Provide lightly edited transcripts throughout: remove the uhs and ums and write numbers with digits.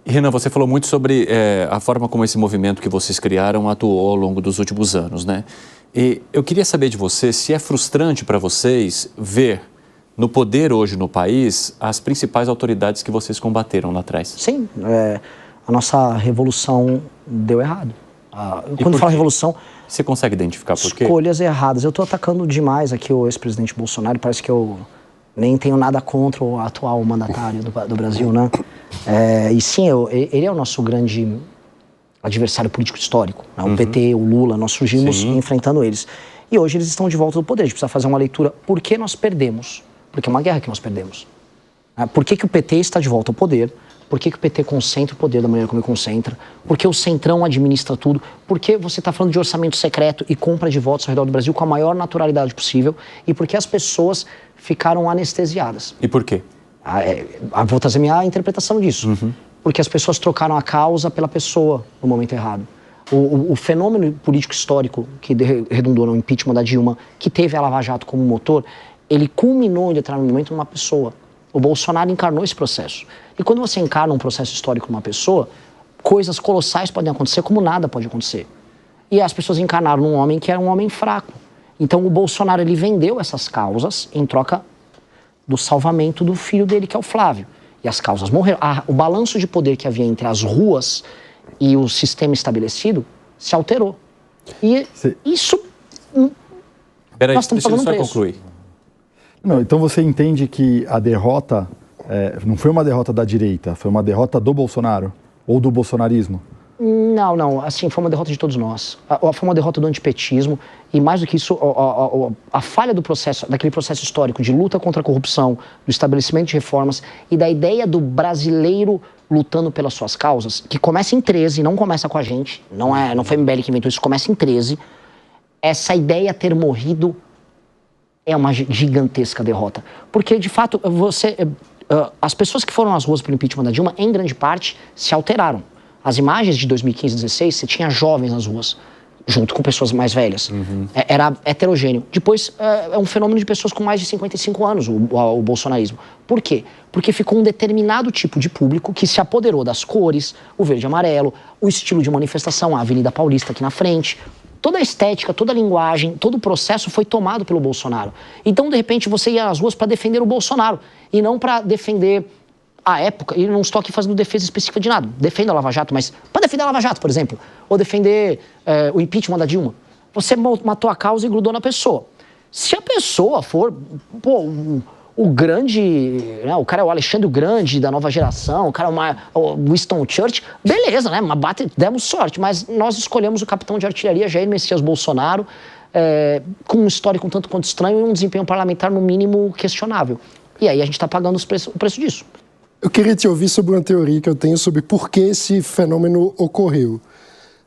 Renan, você falou muito sobre a forma como esse movimento que vocês criaram atuou ao longo dos últimos anos, né? E eu queria saber de você se é frustrante para vocês ver no poder hoje no país as principais autoridades que vocês combateram lá atrás. Sim, a nossa revolução deu errado. Quando eu falo revolução... Você consegue identificar por quê? Escolhas erradas. Eu estou atacando demais aqui o ex-presidente Bolsonaro, parece que eu nem tenho nada contra o atual mandatário do Brasil, né? E sim, ele é o nosso grande adversário político histórico, né? O PT, o Lula, nós surgimos enfrentando eles. E hoje eles estão de volta do poder. A gente precisa fazer uma leitura. Por que nós perdemos? Porque é uma guerra que nós perdemos. Por que o PT está de volta ao poder? Por que o PT concentra o poder da maneira como ele concentra? Por que o Centrão administra tudo? Por que você está falando de orçamento secreto e compra de votos ao redor do Brasil com a maior naturalidade possível? E por que as pessoas ficaram anestesiadas? E por quê? Vou trazer minha interpretação disso. Porque as pessoas trocaram a causa pela pessoa no momento errado. O fenômeno político histórico que redundou no impeachment da Dilma, que teve a Lava Jato como motor, ele culminou em determinado momento numa pessoa. O Bolsonaro encarnou esse processo. E quando você encarna um processo histórico numa pessoa, coisas colossais podem acontecer, como nada pode acontecer. E as pessoas encarnaram num homem que era um homem fraco. Então o Bolsonaro, ele vendeu essas causas em troca do salvamento do filho dele, que é o Flávio. E as causas morreram. O balanço de poder que havia entre as ruas e o sistema estabelecido se alterou. E isso... Peraí, nós estamos pagando um preço. Concluir. Não, então você entende que a derrota não foi uma derrota da direita, foi uma derrota do Bolsonaro ou do bolsonarismo? Não. Assim, foi uma derrota de todos nós. Foi uma derrota do antipetismo e, mais do que isso, a falha do processo, daquele processo histórico de luta contra a corrupção, do estabelecimento de reformas e da ideia do brasileiro lutando pelas suas causas, que começa em 13, não começa com a gente, não foi MBL que inventou isso, começa em 13. Essa ideia ter morrido é uma gigantesca derrota. Porque, de fato, as pessoas que foram às ruas pelo impeachment da Dilma, em grande parte, se alteraram. As imagens de 2015 e 2016, você tinha jovens nas ruas, junto com pessoas mais velhas. Era heterogêneo. Depois, é um fenômeno de pessoas com mais de 55 anos, o bolsonarismo. Por quê? Porque ficou um determinado tipo de público que se apoderou das cores, o verde e amarelo, o estilo de manifestação, a Avenida Paulista aqui na frente. Toda a estética, toda a linguagem, todo o processo foi tomado pelo Bolsonaro. Então, de repente, você ia às ruas para defender o Bolsonaro e não para defender a época. E não estou aqui fazendo defesa específica de nada. Defenda a Lava Jato, mas para defender a Lava Jato, por exemplo, ou defender o impeachment da Dilma, você matou a causa e grudou na pessoa. Se a pessoa for, o grande, né, o cara é o Alexandre o Grande da nova geração, o cara é o Winston Churchill, beleza, né, demos sorte, mas nós escolhemos o capitão de artilharia Jair Messias Bolsonaro, com um histórico um tanto quanto estranho e um desempenho parlamentar no mínimo questionável. E aí a gente está pagando o preço disso. Eu queria te ouvir sobre uma teoria que eu tenho sobre por que esse fenômeno ocorreu.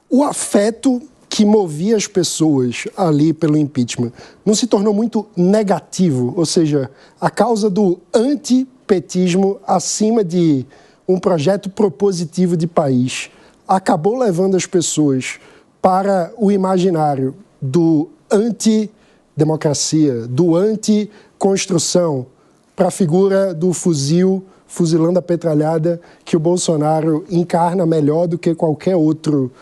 O afeto que movia as pessoas ali pelo impeachment não se tornou muito negativo, ou seja, a causa do antipetismo acima de um projeto propositivo de país acabou levando as pessoas para o imaginário do anti-democracia, do anti-construção, para a figura do fuzil fuzilando a petralhada que o Bolsonaro encarna melhor do que qualquer outro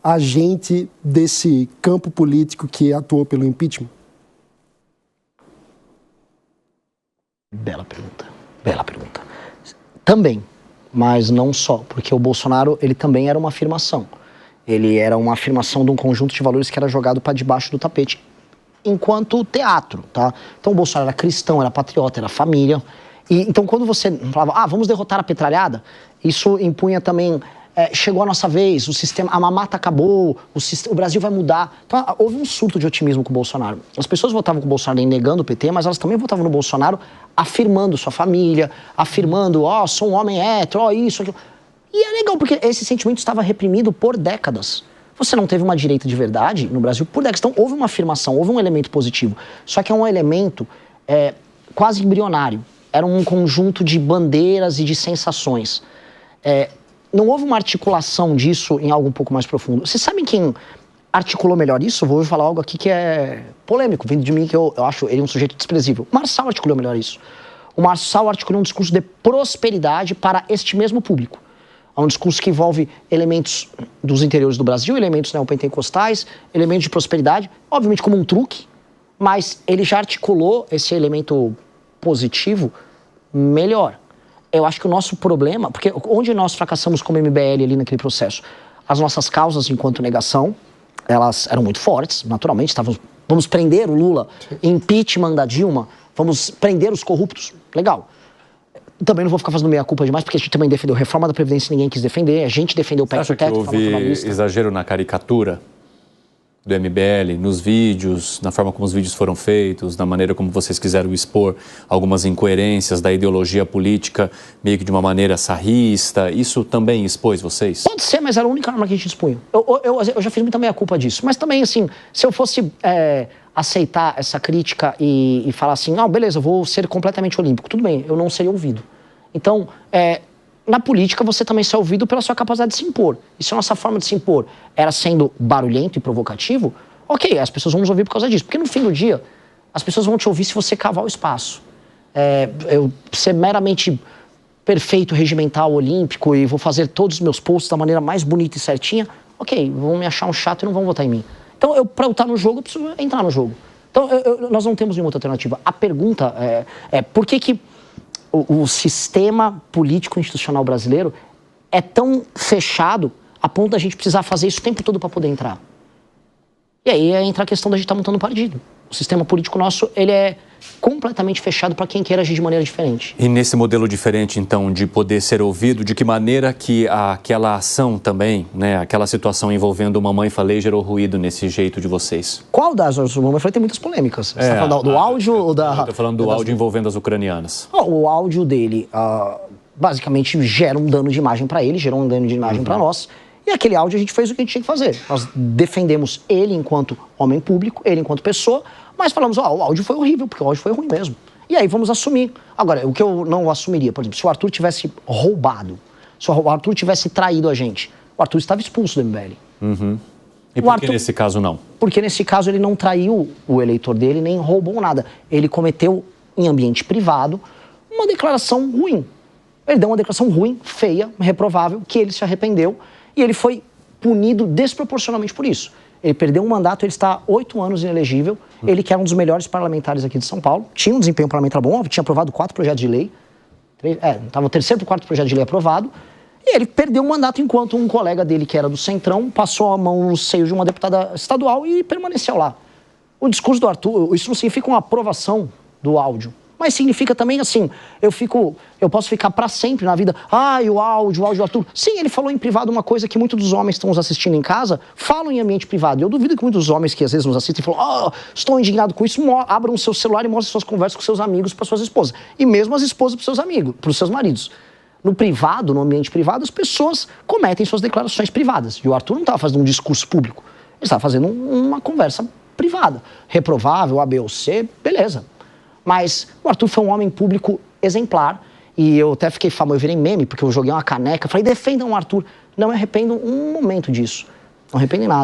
agente desse campo político que atuou pelo impeachment? Bela pergunta, bela pergunta. Também, mas não só, porque o Bolsonaro, ele também era uma afirmação. Ele era uma afirmação de um conjunto de valores que era jogado para debaixo do tapete, enquanto teatro, tá? Então o Bolsonaro era cristão, era patriota, era família. E, então quando você falava, vamos derrotar a petralhada, isso impunha também... chegou a nossa vez, o sistema, a mamata acabou, o Brasil vai mudar. Então, houve um surto de otimismo com o Bolsonaro. As pessoas votavam com o Bolsonaro negando o PT, mas elas também votavam no Bolsonaro afirmando sua família, afirmando, sou um homem hétero, isso, aquilo. E é legal, porque esse sentimento estava reprimido por décadas. Você não teve uma direita de verdade no Brasil por décadas. Então, houve uma afirmação, houve um elemento positivo. Só que é um elemento quase embrionário. Era um conjunto de bandeiras e de sensações. Não houve uma articulação disso em algo um pouco mais profundo. Vocês sabem quem articulou melhor isso? Vou falar algo aqui que é polêmico, vindo de mim, que eu acho ele um sujeito desprezível. O Marçal articulou melhor isso. O Marçal articulou um discurso de prosperidade para este mesmo público. É um discurso que envolve elementos dos interiores do Brasil, elementos neopentecostais, elementos de prosperidade, obviamente como um truque, mas ele já articulou esse elemento positivo melhor. Eu acho que o nosso problema, porque onde nós fracassamos como MBL ali naquele processo, as nossas causas enquanto negação, elas eram muito fortes, naturalmente, vamos prender o Lula, impeachment da Dilma, vamos prender os corruptos, legal. Também não vou ficar fazendo meia-culpa demais, porque a gente também defendeu reforma da Previdência, ninguém quis defender, a gente defendeu o PEC do teto. Você acha que houve exagero na caricatura do MBL, nos vídeos, na forma como os vídeos foram feitos, na maneira como vocês quiseram expor algumas incoerências da ideologia política, meio que de uma maneira sarrista? Isso também expôs vocês? Pode ser, mas era a única arma que a gente expunha. Eu já fiz muita meia-culpa disso, mas também, assim, se eu fosse aceitar essa crítica e falar assim, não, beleza, eu vou ser completamente olímpico, tudo bem, eu não seria ouvido. Então, na política, você também é ouvido pela sua capacidade de se impor. E se a nossa forma de se impor era sendo barulhento e provocativo, ok, as pessoas vão nos ouvir por causa disso. Porque no fim do dia, as pessoas vão te ouvir se você cavar o espaço. Eu ser meramente perfeito, regimental, olímpico e vou fazer todos os meus posts da maneira mais bonita e certinha, ok, vão me achar um chato e não vão votar em mim. Então, para eu estar no jogo, eu preciso entrar no jogo. Então, nós não temos nenhuma outra alternativa. A pergunta é por que o sistema político institucional brasileiro é tão fechado a ponto da gente precisar fazer isso o tempo todo para poder entrar. E aí entra a questão da gente estar montando um partido. O sistema político nosso, ele é completamente fechado para quem queira agir de maneira diferente. E nesse modelo diferente, então, de poder ser ouvido, de que maneira que aquela ação também, né, aquela situação envolvendo o Mamãe Falei gerou ruído nesse jeito de vocês? Qual das Mamãe Falei tem muitas polêmicas. Você está falando do áudio ou da... Eu estou falando do áudio envolvendo as ucranianas. O áudio dele, basicamente, gera um dano de imagem para ele, gerou um dano de imagem para nós. E aquele áudio a gente fez o que a gente tinha que fazer. Nós defendemos ele enquanto homem público, ele enquanto pessoa, mas falamos, o áudio foi horrível, porque o áudio foi ruim mesmo. E aí vamos assumir. Agora, o que eu não assumiria, por exemplo, se o Arthur tivesse roubado, se o Arthur tivesse traído a gente, o Arthur estava expulso do MBL. E por que nesse caso não? Porque nesse caso ele não traiu o eleitor dele, nem roubou nada. Ele cometeu, em ambiente privado, uma declaração ruim. Ele deu uma declaração ruim, feia, reprovável, que ele se arrependeu, e ele foi punido desproporcionalmente por isso. Ele perdeu um mandato, ele está 8 anos inelegível, ele que era um dos melhores parlamentares aqui de São Paulo, tinha um desempenho parlamentar bom, tinha aprovado 4 projetos de lei, estava o 3º ou 4º projeto de lei aprovado, e ele perdeu um mandato enquanto um colega dele, que era do Centrão, passou a mão no seio de uma deputada estadual e permaneceu lá. O discurso do Arthur, isso não significa uma aprovação do áudio, mas significa também assim, eu posso ficar para sempre na vida, o áudio do Arthur. Sim, ele falou em privado uma coisa que muitos dos homens que estão nos assistindo em casa falam em ambiente privado. Eu duvido que muitos dos homens que às vezes nos assistem falam, estou indignado com isso, abram o seu celular e mostrem suas conversas com seus amigos para suas esposas. E mesmo as esposas para seus amigos, para os seus maridos. No privado, no ambiente privado, as pessoas cometem suas declarações privadas. E o Arthur não estava fazendo um discurso público, ele estava fazendo uma conversa privada. Reprovável, A, B ou C, beleza. Mas o Arthur foi um homem público exemplar e eu até fiquei famoso, eu virei meme porque eu joguei uma caneca, falei, defendam o Arthur. Não me arrependo um momento disso, não arrependo em nada.